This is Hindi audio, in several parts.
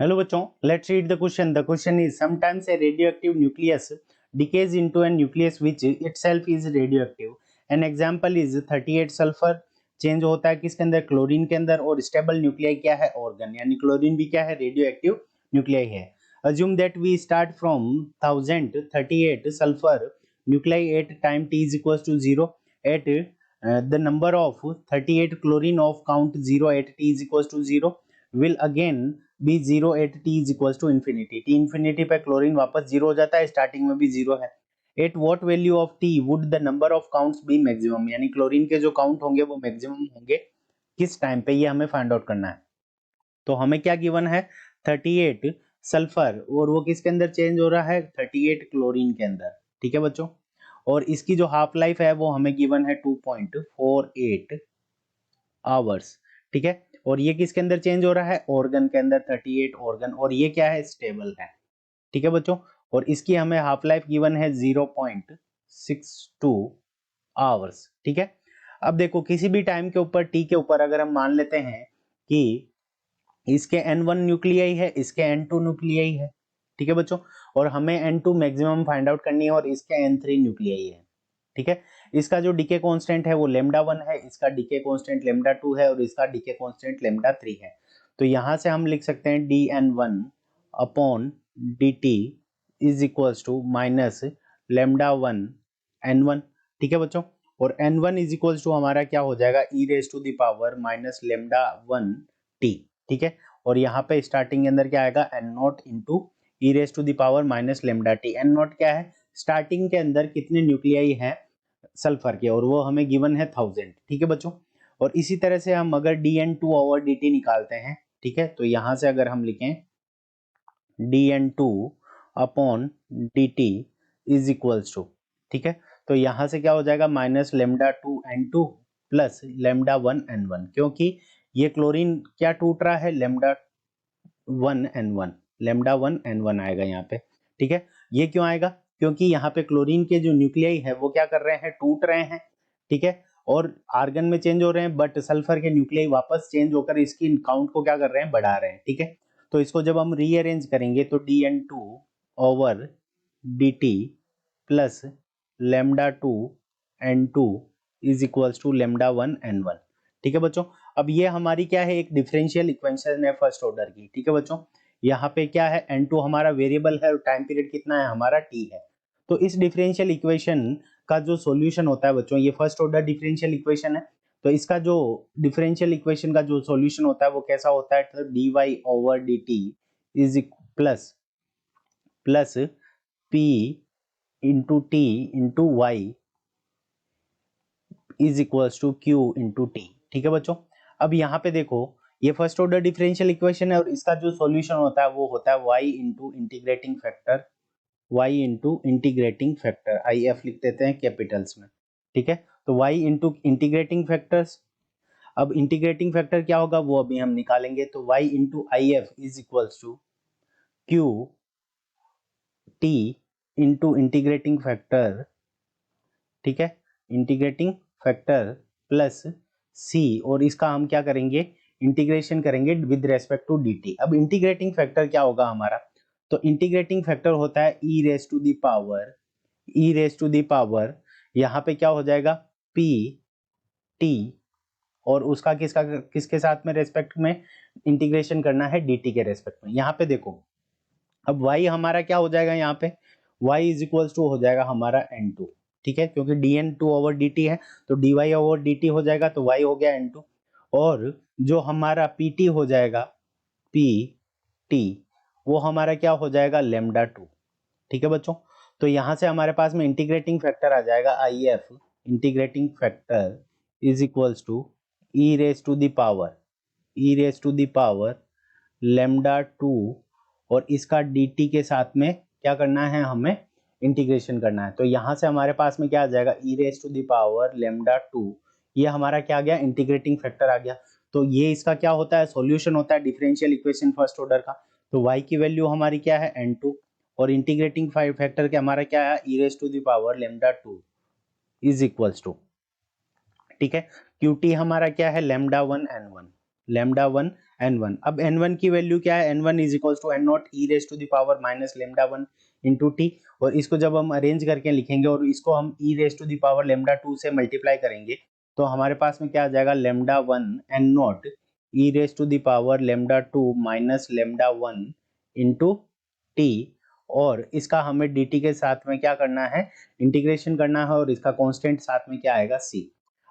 Hello बच्चों, let's read the question. The question is sometimes a radioactive nucleus decays into a nucleus which itself is radioactive. An example is 38 sulphur change होता है किसके अंदर, क्लोरीन के अंदर, और स्टेबल न्यूक्लियाई क्या है, ऑर्गन, यानी क्लोरीन भी क्या है, रेडियोएक्टिव न्यूक्लियाई है. Assume that we start from 1038 sulfur nuclei at time t is equals to 0 at the number of 38 chlorine of count 0 at t is equals to 0 will again be zero at t is equal to infinity. T infinity पे क्लोरीन वापस जीरो हो जाता है, स्टार्टिंग में भी जीरो है. At what value of t would the number of counts be maximum, यानी क्लोरीन के जो काउंट होंगे वो मैक्सिमम होंगे किस टाइम पे, ये हमें फाइंड आउट करना है. तो हमें क्या गिवन है, 38 सल्फर, और वो किसके अंदर चेंज हो रहा है, 38 क्लोरीन के अंदर. ठीक है बच्चों, और इसकी जो हाफ लाइफ है वो हमें गिवन है 2.48 आवर्स. ठीक है, और ये किसके अंदर चेंज हो रहा है, ऑर्गन के अंदर, 38 ऑर्गन, और ये क्या है, स्टेबल है. ठीक है बच्चों, और इसकी हमें हाफ लाइफ गिवन है 0.62 आवर्स. ठीक है, अब देखो किसी भी टाइम के ऊपर, टी के ऊपर, अगर हम मान लेते हैं कि इसके N1 न्यूक्लियाई है, इसके N2 न्यूक्लियाई है. ठीक है बच्चों, और हमें N2 मैक्सिमम फाइंड आउट करनी है, और इसके N3 न्यूक्लियाई है. ठीक है, इसका जो डीके कांस्टेंट है वो लेमडा 1 है, इसका डीके कांस्टेंट लेमडा 2 है, और इसका डीके कांस्टेंट लेमडा 3 है. तो यहां से हम लिख सकते हैं dn1 upon dt is equals to minus lambda 1 n1. ठीक है बच्चों, और n1 इज इक्वल्स टू हमारा क्या हो जाएगा, e raise to the power minus lambda 1 t. ठीक है, और यहाँ पे स्टार्टिंग के अंदर क्या आएगा, n not into e raise to the power minus lambda t. n not क्या है, स्टार्टिंग के अंदर कितने न्यूक्लियाई हैं सल्फर के, और वो हमें गिवन है 1000. ठीक है बच्चों, और इसी तरह से हम अगर dn2 ओवर dt निकालते हैं, ठीक है, तो यहां से अगर हम लिखें dn2 upon dt is equals to, ठीक है, तो यहां से क्या हो जाएगा, minus lambda 2n2 plus lambda 1n1, क्योंकि ये क्लोरीन क्या टूट रहा है, लेमडा 1n1, लेमडा 1n1 आएगा यहाँ पे. ठीक है, ये क्यों आएगा, क्योंकि यहाँ पे क्लोरीन के जो न्यूक्लियाई है वो क्या कर रहे हैं, टूट रहे हैं. ठीक है, और आर्गन में चेंज हो रहे हैं, बट सल्फर के न्यूक्लियाई वापस चेंज होकर इसकी काउंट को क्या कर रहे हैं, बढ़ा रहे हैं. ठीक है, तो इसको जब हम रीअरेंज करेंगे तो dn2 over dt plus lambda 2n2 is equals to lambda 1n1. ठीक है बच्चों, अब ये हमारी क्या है, एक डिफरेंशियल इक्वेशन है फर्स्ट ऑर्डर की. ठीक है बच्चों, यहाँ पे क्या है, n2 हमारा वेरिएबल है, और टाइम पीरियड कितना है हमारा, t है. तो इस डिफरेंशियल इक्वेशन का जो सॉल्यूशन होता है बच्चों, ये फर्स्ट ऑर्डर डिफरेंशियल इक्वेशन है, तो इसका जो डिफरेंशियल इक्वेशन का जो सॉल्यूशन होता है वो कैसा होता है, तो dy over dt is plus plus p into t into y is equals to q into T. ठीक है बच्चों, अब यहाँ पे देखो ये फर्स्ट ऑर्डर डिफरेंशियल इक्वेशन है, और इसका जो सॉल्यूशन होता है वो होता है y into integrating factor, y into integrating factor, I F लिख देते हैं कैपिटल्स में. ठीक है, तो y इंटू इंटीग्रेटिंग फैक्टर्स, अब इंटीग्रेटिंग फैक्टर क्या होगा वो अभी हम निकालेंगे, तो y into I F is equals to q t into integrating factor. ठीक है, इंटीग्रेटिंग फैक्टर प्लस सी, और इसका हम क्या करेंगे, इंटीग्रेशन करेंगे विद रेस्पेक्ट टू dt. अब इंटीग्रेटिंग फैक्टर क्या होगा हमारा, तो इंटीग्रेटिंग फैक्टर होता है e raise to the power, e raise to the power, यहाँ पे क्या हो जाएगा, p t, और उसका किसका किसके साथ में रेस्पेक्ट में इंटीग्रेशन करना है, dt के रेस्पेक्ट में. यहाँ पे देखो अब y हमारा क्या हो जाएगा, यहाँ पे y इज इक्वल्स टू हो जाएगा हमारा n2. ठीक है, क्योंकि dn2 ओवर dt है, तो dy ओवर dt हो जाएगा, तो y हो गया n2, और जो हमारा pt हो जाएगा, pt वो हमारा क्या हो जाएगा, लेमडा 2. ठीक है बच्चों, तो यहां से हमारे पास में इंटीग्रेटिंग फैक्टर आ जाएगा if integrating factor is equals to e raise to the power, e raise to the power lambda 2, और इसका dt के साथ में क्या करना है, हमें इंटीग्रेशन करना है. तो यहां से हमारे पास में क्या आ जाएगा, e raise to the power lambda 2, ये हमारा क्या आ गया, इंटीग्रेटिंग फैक्टर आ गया. तो ये इसका क्या होता है, सॉल्यूशन होता है डिफरेंशियल इक्वेशन फर्स्ट ऑर्डर का. तो y की वैल्यू हमारी क्या है, n2, और इंटीग्रेटिंग फैक्टर के हमारा क्या है, e raise to the power lambda 2 is equals to. ठीक है, qt हमारा क्या है, लेमडा 1 n1, लेमडा 1 n1। अब n1 की वैल्यू क्या है, n1 is equal to N not E raise to the power minus lambda one into T, और इसको जब हम अरेंज करके लिखेंगे और इसको हम E raise to the power lambda two से मल्टीप्लाई करेंगे तो हमारे पास में क्या आ जाएगा, lambda one N not E raise to the power lambda two minus lambda one into T, और इसका हमें dt के साथ में क्या करना है, इंटीग्रेशन करना है, और इसका कांस्टेंट साथ में क्या आएगा, c।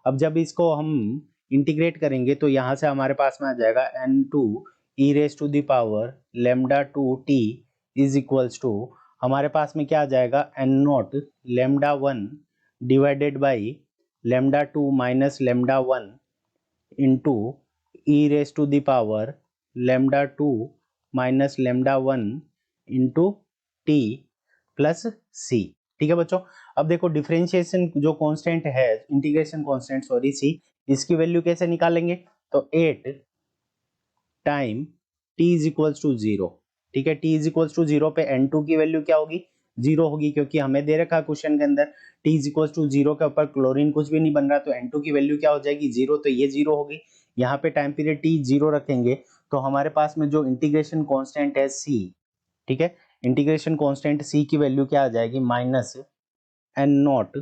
अब जब इसको हम इंटीग्रेट करेंगे तो यहाँ से हमारे पास में आ जाएगा N two E raise to the power lambda two T is equals to, हमारे पास में क्या आ जाएगा, N not lambda one divided by lambda two minus lambda one into E raise to the power lambda two minus lambda one into T plus C. ठीक है बच्चों, अब देखो डिफरेंशिएशन जो कांस्टेंट है, इंटीग्रेशन कांस्टेंट सॉरी सी, इसकी वैल्यू कैसे निकालेंगे, तो 8 time t is equals to 0। ठीक है, t इज इक्वल्स टू 0 पे n2 की वैल्यू क्या होगी, 0 होगी, क्योंकि हमें दे रखा क्वेश्चन के अंदर t इज इक्वल्स टू 0 के ऊपर क्लोरीन कुछ भी नहीं बन रहा, तो n2 की वैल्यू क्या हो जाएगी, 0, तो ये 0 होगी। यहाँ पे टाइम पीरियड t 0 रखेंगे तो हमारे पास में जो इंटीग्रेशन कांस्टेंट है c, ठीक है, इंटीग्रेशन कांस्टेंट c की वैल्यू क्या आ जाएगी, minus n not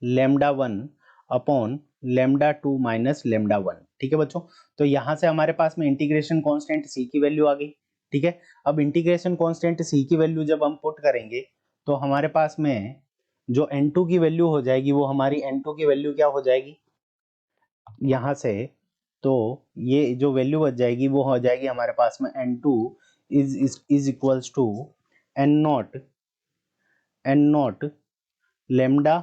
lambda one upon lambda two minus lambda one. ठीक है बच्चों, तो यहां से हमारे पास में इंटीग्रेशन कांस्टेंट c की वैल्यू आ गई। ठीक है, अब इंटीग्रेशन कांस्टेंट c की वैल्यू जब हम पुट करेंगे तो हमारे पास में जो n2 की वैल्यू हो जाएगी वो हमारी n2 की वैल्यू क्या हो जाएगी यहां से, तो ये जो वैल्यू बच जाएगी वो हो जाएगी हमारे पास में n2 is equals to N not lambda,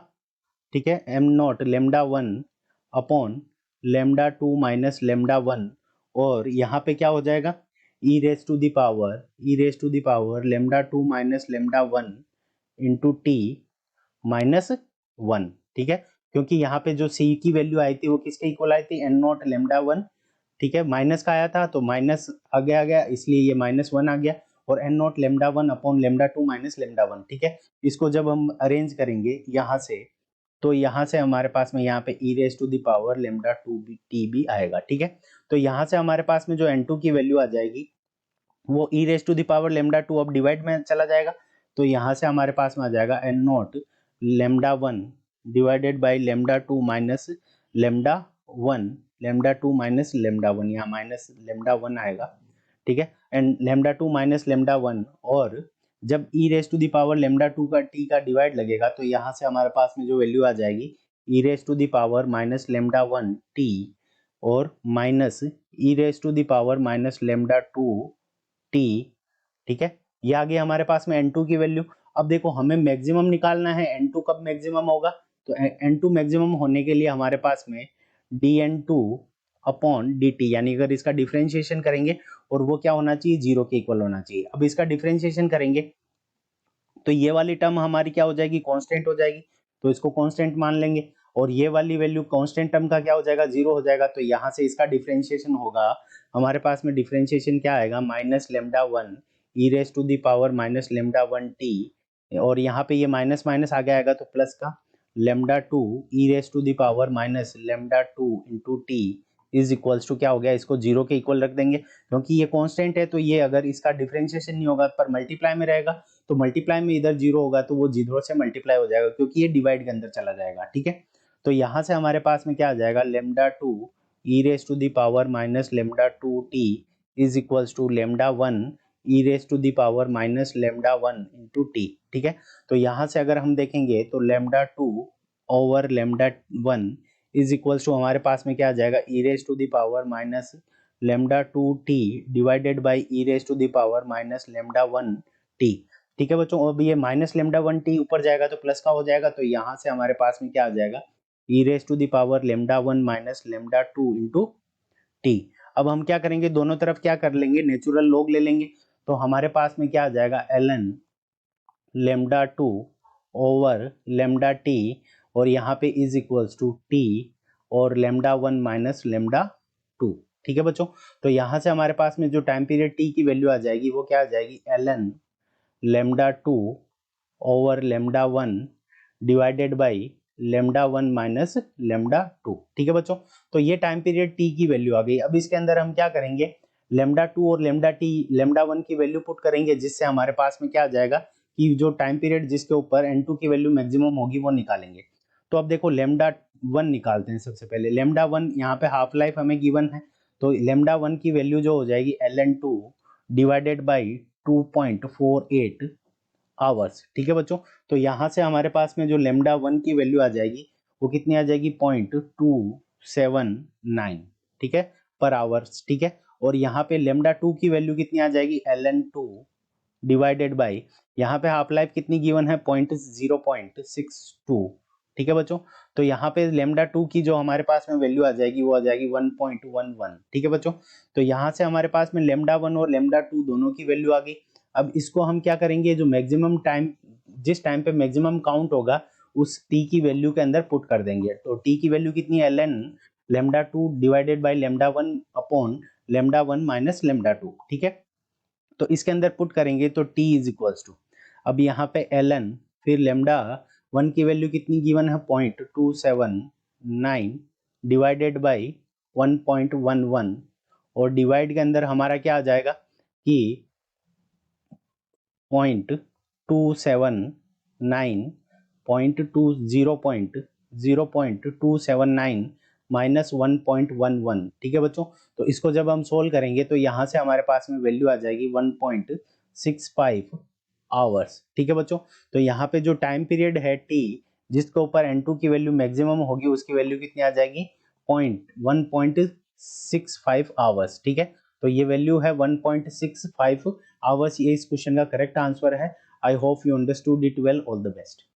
ठीक है, M naught lambda one upon lambda two minus lambda one, और यहाँ पे क्या हो जाएगा, E raise to the power lambda two minus lambda one into T minus one. ठीक है, क्योंकि यहाँ पे जो सी की वैल्यू आई थी वो किसके इक्वल आई थी, एन नॉट लेमडा वन, ठीक है, माइनस का आया था तो माइनस आगे आ गया, इसलिए ये माइनस वन आ गया, और n not lambda one upon lambda two minus lambda one. ठीक है, इसको जब हम अरेंज करेंगे यहाँ से तो यहाँ से हमारे पास में यहाँ पे E raise to the power lambda two B T भी आएगा। ठीक है, तो यहाँ से हमारे पास में जो n2 की वैल्यू आ जाएगी वो E raise to the power lambda two अब डिवाइड में चला जाएगा, तो यहाँ से हमारे पास में आ जाएगा N not lambda one divided by lambda two minus lambda one, lambda two minus lambda one, यहाँ माइनस लेमडा वन आएगा। ठीक है, and lambda two minus lambda one, और जब E raise to the power lambda two का टी का डिवाइड लगेगा तो यहाँ से हमारे पास में जो वैल्यू आ जाएगी E raise to the power minus lambda one T और minus E raise to the power minus lambda two T. ठीक है, ये आ गया हमारे पास में n2 की वैल्यू। अब देखो हमें मैक्सिमम निकालना है, n2 कब मैक्सिमम होगा, तो n2 मैक्सिमम होने के लिए हमारे पास में dn2 अपॉन dt, यानी अगर इसका डिफरेंशिएशन करेंगे और वो क्या होना चाहिए, जीरो के इक्वल होना चाहिए। अब इसका डिफरेंशिएशन करेंगे तो ये वाली टर्म हमारी क्या हो जाएगी, कांस्टेंट हो जाएगी, तो इसको कांस्टेंट मान लेंगे, और ये वाली वैल्यू कांस्टेंट टर्म का क्या हो जाएगा, जीरो हो जाएगा, तो यहाँ से इसका डिफरेंशिएशन होगा, हमारे पास में डिफरेंशिएशन क्या आएगा, minus lambda one E raise to the power minus lambda one T, और यहाँ पे ये माइनस माइनस आगे आएगा तो प्लस का lambda two E raise to the power minus lambda two into t is equals to क्या हो गया, इसको जीरो के इक्वल रख देंगे, क्योंकि ये कांस्टेंट है तो ये अगर इसका डिफरेंशिएशन नहीं होगा पर मल्टीप्लाई में रहेगा तो मल्टीप्लाई में इधर जीरो होगा तो वो जीरो से मल्टीप्लाई हो जाएगा, क्योंकि ये डिवाइड के अंदर चला जाएगा। ठीक है, तो यहाँ से हमारे पास में क्या आ जाएगा, lambda two E raise to the power minus lambda two T is equals to lambda one E raise to the power minus lambda one into T. ठीक है, तो यहाँ से अगर हम देखेंगे तो lambda two over lambda one is equals to हमारे पास में क्या आ जाएगा, E raise to the power minus lambda two T divided by E raise to the power minus lambda one T. ठीक है बच्चों, अब ये माइनस लेमडा वन टी ऊपर जाएगा तो प्लस का हो जाएगा, तो यहाँ से हमारे पास में क्या आ जाएगा, E raise to the power lambda one minus lambda two into T. अब हम क्या करेंगे, दोनों तरफ क्या कर लेंगे, नेचुरल लॉग ले लेंगे, तो हमारे पास में क्या आ जाएगा, ln lambda two over lambda T, और यहाँ पे इज इक्वल्स टू टी और lambda one minus lambda to. ठीक है बच्चों, तो यहाँ से हमारे पास में जो टाइम पीरियड टी की वैल्यू आ जाएगी वो क्या आ जाएगी, ln lambda two over lambda one divided by lambda 1 minus lambda 2। ठीक है बच्चों, तो ये टाइम पीरियड टी की वैल्यू आ गई। अब इसके अंदर हम क्या करेंगे, लेमडा 2 और लेमडा 1 की वैल्यू पुट करेंगे, जिससे हमारे पास में क्या आ जाएगा कि जो टाइम पीरियड जिसके ऊपर n2 की वैल्यू मैक्सिमम होगी वो निकालेंगे। तो अब देखो लेमडा 1 निकालते हैं। सबसे पहले लेमडा 1 यहाँ पे हाफ लाइफ हमें गिवन है, तो लेमडा 1 की वैल्यू जो हो जाएगी ln2 डिवाइडेड बाई 2.48 आवर्स। ठीक है बच्चों, तो यहाँ से हमारे पास में जो लेमडा 1 की वैल्यू आ जाएगी वो कितनी आ जाएगी 0.279, ठीक है, पर आवर्स। ठीक है, और यहाँ पे लेमडा 2 की वैल्यू कितनी आ जाएगी ln2 डिवाइडेड बाई, यहाँ पे हाफ लाइफ कितनी गिवन है 0.62। ठीक है बच्चों, तो यहाँ पे लेमडा 2 की जो हमारे पास में वैल्यू आ जाएगी वो आ जाएगी 1.11। ठीक है बच्चों, तो यहाँ से हमारे पास में लेमडा 1 और लेमडा 2 दोनों की वैल्यू आ गई। अब इसको हम क्या करेंगे, जो मैक्सिमम टाइम, जिस टाइम पे मैक्सिमम काउंट होगा उस टी की वैल्यू के अंदर पुट कर देंगे। तो टी की वैल्यू कितनी है ln lambda 2 divided by lambda 1 upon lambda 1 minus lambda 2। ठीक है, तो इसके अंदर पुट करेंगे तो t इज इक्वल्स टू, अब यहाँ पे ln फिर लेमडा 1 की वैल्यू कितनी गिवन है 0.279 डिवाइडेड बाई 1.11, और डिवाइड के अंदर हमारा क्या आ जाएगा कि 0.279 0.279 माइनस 1.11। ठीक है बच्चों, तो इसको जब हम सोल्व करेंगे तो यहाँ से हमारे पास में वैल्यू आ जाएगी 1.65 आवर्स। ठीक है बच्चों, तो यहाँ पे जो टाइम पीरियड है टी जिसके ऊपर n2 की वैल्यू मैक्सिमम होगी उसकी वैल्यू कितनी आ जाएगी 1.65 आवर्स। ठीक है, तो ये वैल्यू है 1.65 आवर्स। ये इस क्वेश्चन का करेक्ट आंसर है। I hope you understood it well. All the best.